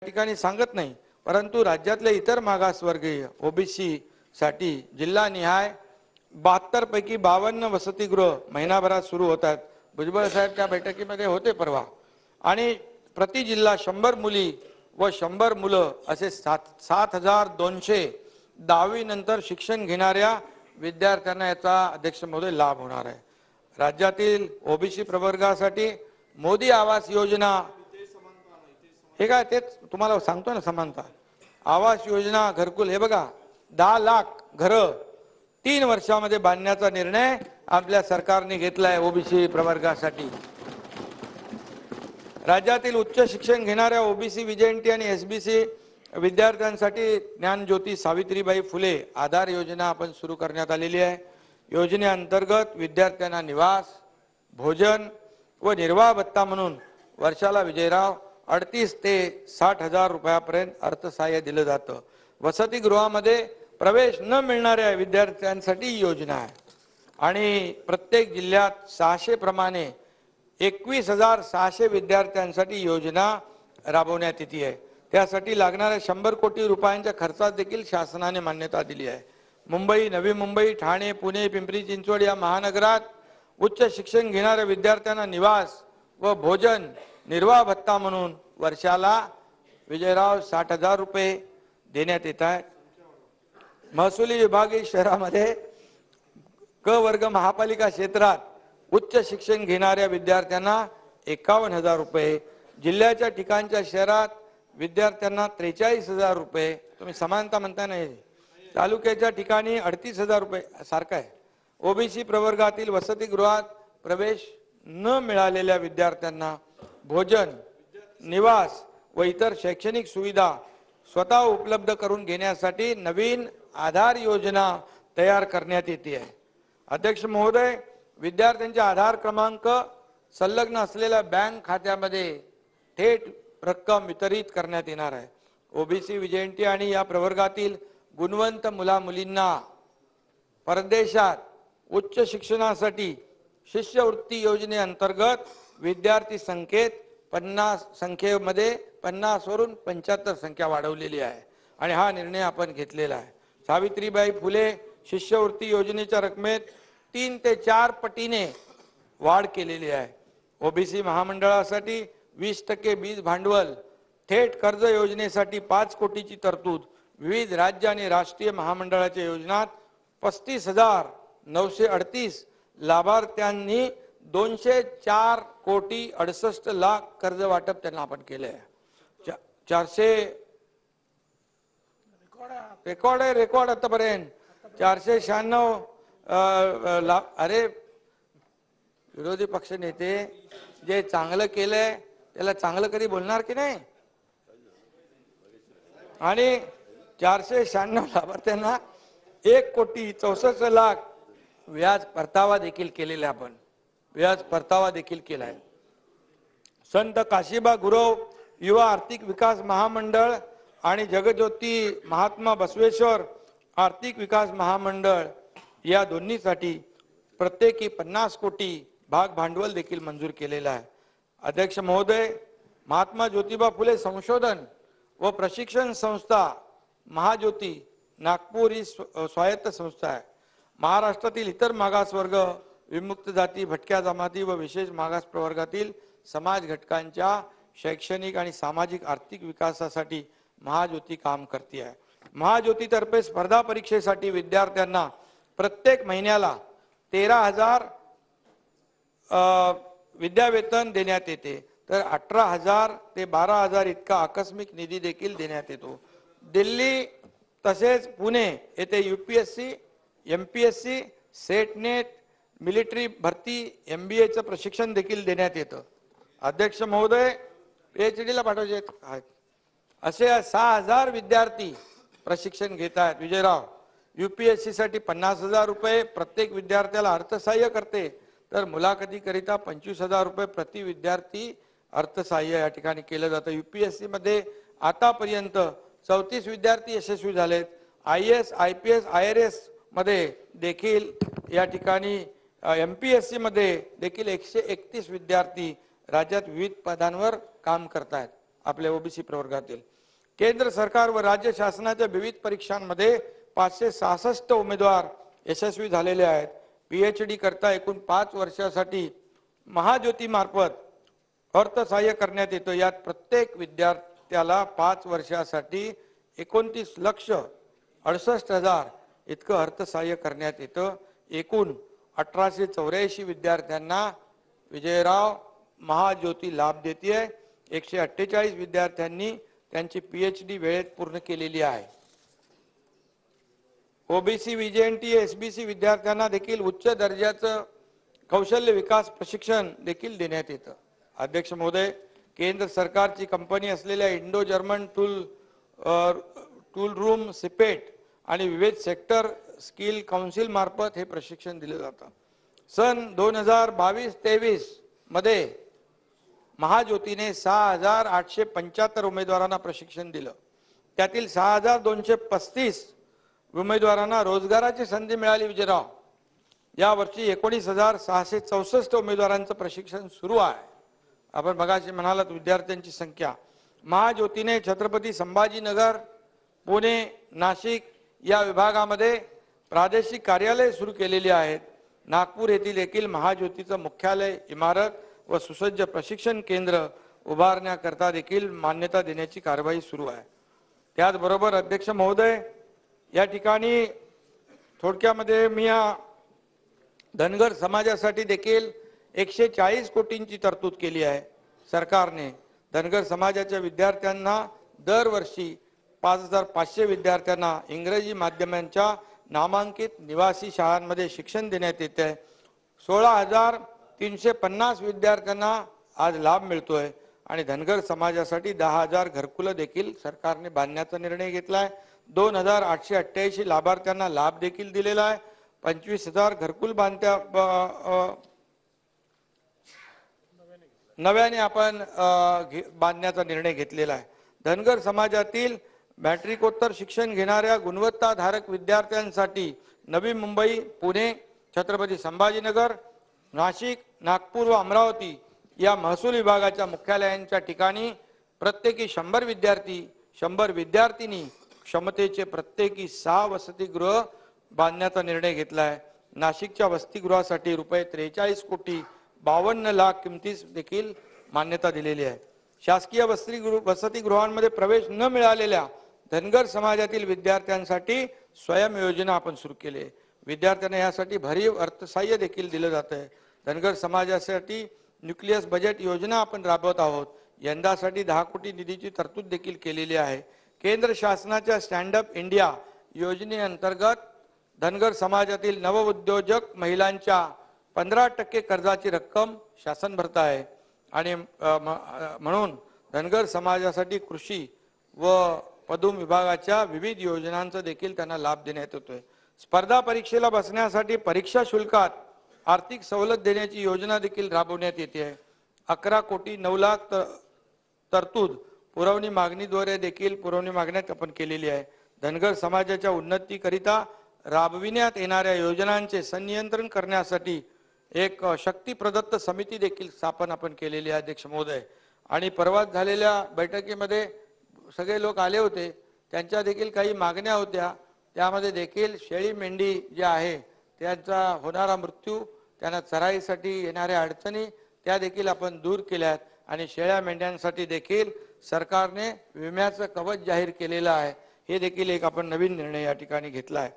ठिकाणी सांगत नाही, परंतु राज्यातले इतर मागासवर्गीय ओबीसी साठी जिल्हानिहाय 72 पैकी 52 वसतिगृह महिनाभरात सुरू होतात। भुजबळ साहेब त्या बैठकीमध्ये होते परवा। आणि प्रति जिल्हा 100 मुली व 100 मुलं असे 7200 10वी नंतर शिक्षण घेणाऱ्या विद्यार्थ्यांना याचा अध्यक्ष महोदय लाभ होणार आहे। राज्यातील ओबीसी प्रवर्गासाठी मोदी आवास योजना, हे काय तेच तुम्हाला सांगतो ना, समानता आवास योजना घरकुल, हे बघा 10 लाख घरं 3 वर्षामध्ये बांधण्याचा निर्णय आपल्या सरकारने घेतलाय ओबीसी प्रवर्गासाठी। राज्यातील उच्च शिक्षण घेणाऱ्या ओबीसी विजयंती आणि एसबीसी विद्यार्थ्यांसाठी ज्ञानज्योती सावित्रीबाई फुले आधार योजना आपण सुरू करण्यात आलेली आहे। योजनेअंतर्गत विद्यार्थ्यांना निवास, भोजन व निर्वाह भत्ता म्हणून वर्षाला विजयराव 38 ते 60 हजार रुपयापर्यंत अर्थसहाय्य दिलं जातं। वसतिगृहामध्ये प्रवेश न मिळणाऱ्या विद्यार्थ्यांसाठी ही योजना आहे। आणि प्रत्येक जिल्ह्यात 600 प्रमाणे 21,600 विद्यार्थ्यांसाठी योजना राबवण्यात येते आहे। त्यासाठी लागणाऱ्या 100 कोटी रुपयांच्या खर्चास देखील शासनाने मान्यता दिली आहे। मुंबई, नवी मुंबई, ठाणे, पुणे, पिंपरी चिंचवड या महानगरात उच्च शिक्षण घेणाऱ्या विद्यार्थ्यांना निवास व भोजन निर्वाह भत्ता म्हणून वर्षाला विजयराव 60 हजार रुपये देण्यात येत आहे। महसुली विभागीय शहरामध्ये क वर्ग महापालिका क्षेत्रात उच्च शिक्षण घेणाऱ्या विद्यार्थ्यांना 51 हजार रुपये, जिल्ह्याच्या ठिकाणच्या शहरात विद्यार्थ्यांना 43 हजार रुपये, तुम्ही समानता म्हणता नाही, तालुक्याच्या ठिकाणी 38 हजार रुपये सारखा आहे। ओबीसी प्रवर्गातील वसतिगृहात प्रवेश न मिळालेल्या विद्यार्थ्यांना भोजन, निवास व इतर शैक्षणिक सुविधा स्वतः उपलब्ध करून घेण्यासाठी नवीन आधार योजना तयार करण्यात येते आहे। अध्यक्ष महोदय, विद्यार्थ्यांचे आधार क्रमांक संलग्न असलेल्या बँक खात्यामध्ये थेट रक्कम वितरित करण्यात येणार आहे। ओबीसी विजयंती आणि या प्रवर्गातील गुणवंत मुला-मुलींना परदेशात उच्च शिक्षणासाठी शिष्यवृत्ती योजनेअंतर्गत विद्यार्थी संख्येमध्ये 50 वरून 75 संख्या वाढवलेली आहे आणि हा निर्णय आपण घेतलेला आहे। सावित्रीबाई फुले शिष्यवृत्ती योजनेच्या रकमेत 3 ते 4 पटीने वाढ केलेली आहे। ओबीसी महामंडळासाठी 20% बीज भांडवल, थेट कर्ज योजनेसाठी 5 कोटीची तरतूद, विविध राज्य आणि राष्ट्रीय महामंडळाच्या योजनात 35,938 लाभार्थ्यांनी 204 कोटी 68 लाख कर्ज वाटप त्यांना आपण केले आहे। 400 रेकॉर्ड आतापर्यंत 496 अरे विरोधी पक्ष नेते जे चांगलं केलंय त्याला चांगलं कधी बोलणार की नाही। आणि 496 लाभार्थ्यांना 1 कोटी 64 लाख व्याज परतावा देखील केलेला, आपण व्याज परतावा देखील केलाय। संत काशीबा गुरव युवा आर्थिक विकास महामंडळ आणि जगज्योती महात्मा बसवेश्वर आर्थिक विकास महामंडळ या दोन्हीसाठी प्रत्येकी 50 कोटी भाग भांडवल देखील मंजूर केलेला आहे। अध्यक्ष महोदय, महात्मा ज्योतिबा फुले संशोधन व प्रशिक्षण संस्था महाज्योती नागपूर ही स्वायत्त संस्था आहे। महाराष्ट्रातील इतर मागासवर्ग, विमुक्त जाती, भटक्या जमाती व विशेष मागास प्रवर्गातील समाज घटकांच्या शैक्षणिक आणि सामाजिक आर्थिक विकासासाठी महाज्योती काम करते आहे। महाज्योतीतर्फे स्पर्धा परीक्षेसाठी विद्यार्थ्यांना प्रत्येक महिन्याला 13,000 विद्यावेतन देण्यात येते, तर 18,000 ते 12,000 इतका आकस्मिक निधी देखील देण्यात येतो। दिल्ली तसेच पुणे येथे UPSC, MPSC, set net, military भरती, MBAचं प्रशिक्षण देखील देण्यात येतं। अध्यक्ष महोदय, PhDला पाठवायचे आहेत असे 6,000 विद्यार्थी प्रशिक्षण घेत आहेत। विजयराव यूपीएससी साठी 50,000 रुपये प्रत्येक विद्यार्थ्याला अर्थसहाय्य करते, तर मुलाखतीकरिता 25,000 रुपये प्रति विद्यार्थी अर्थसहाय्य या ठिकाणी केलं जातं। यूपीएससी मध्ये आतापर्यंत 34 विद्यार्थी यशस्वी झालेत। IAS, IPS, IRS मध्ये देखील या ठिकाणी MPSC मध्ये देखील 131 विद्यार्थी राज्यात विविध पदांवर काम करतात। आपल्या ओबीसी प्रवर्गातील. केंद्र सरकार व राज्य शासनाच्या विविध परीक्षांमध्ये 566 उमेदवार यशस्वी झालेले आहेत. PhD करता एकूण 5 वर्षासाठी महाज्योती मार्फत अर्थसहाय्य करण्यात येतं. यात प्रत्येक विद्यार्थ्याला 5 वर्षासाठी 29,68,000 इतकं अर्थसहाय्य करण्यात येतं. एकूण 1884 विद्यार्थ्यांना विजयराव महाज्योती लाभ देते. 148 विद्यार्थ्यांनी त्यांची PhD वेळेत पूर्ण केलेली आहे. ओबीसी VJNT SBC विद्यार्थ्यांना देखील उच्च दर्जाचं कौशल्य विकास प्रशिक्षण देखील देण्यात येतं. अध्यक्ष महोदय, केंद्र सरकारची कंपनी असलेल्या Indo German tool room CIPET आणि विविध सेक्टर स्किल काउन्सिल मार्फत हे प्रशिक्षण दिले जातं. सन 2022-23 मध्ये महाज्योतीने 6,875 उमेदवारांना प्रशिक्षण दिलं. त्यातील 6,235 उमेदवारांना रोजगाराची संधी मिळाली. विजयराव, या वर्षी 19,664 उमेदवारांचं प्रशिक्षण सुरू आहे. आपण मगाशी म्हणालात विद्यार्थ्यांची संख्या. महाज्योतीने छत्रपती संभाजीनगर, पुणे, नाशिक या विभागामध्ये प्रादेशिक कार्यालय सुरू केलेली आहेत. नागपूर येथील देखील महाज्योतीचं मुख्यालय इमारत व सुसज्ज प्रशिक्षण केंद्र उभारण्याकरता देखील मान्यता देण्याची कार्यवाही सुरू आहे. त्याचबरोबर अध्यक्ष महोदय, या ठिकाणी थोडक्यामध्ये मी या धनगर समाजासाठी देखील 140 कोटींची तरतूद केली आहे. सरकारने धनगर समाजाच्या विद्यार्थ्यांना दरवर्षी 5,500 विद्यार्थ्यांना इंग्रजी माध्यमांच्या नामांकित निवासी शाळांमध्ये शिक्षण देण्यात येते आहे. 16,350 विद्यार्थ्यांना आज लाभ मिळतोय आणि धनगर समाजासाठी 10,000 घरकुलं देखील सरकारने बांधण्याचा निर्णय घेतला आहे. 2,888 लाभार्थ्यांना लाभ देखील दिलेला आहे. 25,000 घरकुल नव्याने आपण बांधण्याचा निर्णय घेतलेला आहे. धनगर समाजातील मॅट्रिकोत्तर शिक्षण घेणाऱ्या गुणवत्ताधारक विद्यार्थ्यांसाठी नवी मुंबई, पुणे, छत्रपती संभाजीनगर, नाशिक, नागपूर व अमरावती या महसूल विभागाच्या मुख्यालयांच्या ठिकाणी प्रत्येकी 100 विद्यार्थी, 100 विद्यार्थिनी क्षमतेचे प्रत्येकी 6 वसतिगृह बांधण्याचा निर्णय घेतला आहे. नाशिकच्या वसतिगृहासाठी रुपये 43 कोटी 52 लाख किमतीस देखील मान्यता दिलेली आहे. शासकीय वसतिगृहांमध्ये प्रवेश न मिळालेल्या धनगर समाजातील विद्यार्थ्यांसाठी स्वयं योजना आपण सुरू केली आहे. विद्यार्थ्यांना यासाठी भरीव अर्थसहाय्य देखील दिलं जात आहे. धनगर समाजासाठी न्यूक्लियस बजेट योजना आपण राबवत आहोत. यंदासाठी 10 कोटी निधीची तरतूद देखील केलेली आहे. केंद्र शासनाच्या स्टँड अप इंडिया योजनेअंतर्गत धनगर समाजातील नवउद्योजक महिलांच्या 15% कर्जाची रक्कम शासन भरत आहे आणि म्हणून धनगर समाजासाठी कृषी व पदुम विभागाच्या विविध योजनांचा देखील त्यांना लाभ देण्यात येतोय. स्पर्धा परीक्षेला बसण्यासाठी परीक्षा शुल्कात आर्थिक सवलत देण्याची योजना देखील राबवण्यात येते आहे. 11 कोटी 9 लाख तरतूद पुरवणी मागणीद्वारे देखील पुरवणी मागण्यात आपण केलेली आहे. धनगर समाजाच्या उन्नतीकरिता राबविण्यात येणाऱ्या योजनांचे संनियंत्रण करण्यासाठी एक शक्ती प्रदत्त समिती देखील स्थापन आपण केलेली आहे. अध्यक्ष महोदय, आणि परवा झालेल्या बैठकीमध्ये सगळे लोक आले होते. त्यांच्या देखील काही मागण्या होत्या. त्यामध्ये देखील शेळी मेंढी जे आहे त्यांचा होणारा मृत्यू, त्यांना चराईसाठी येणाऱ्या अडचणी त्या देखील आपण दूर केल्यात आणि शेळ्या मेंढ्यांसाठी देखील सरकारने विम्याचं कवच जाहीर केलेलं आहे. हे देखील एक आपण नवीन निर्णय या ठिकाणी घेतला आहे.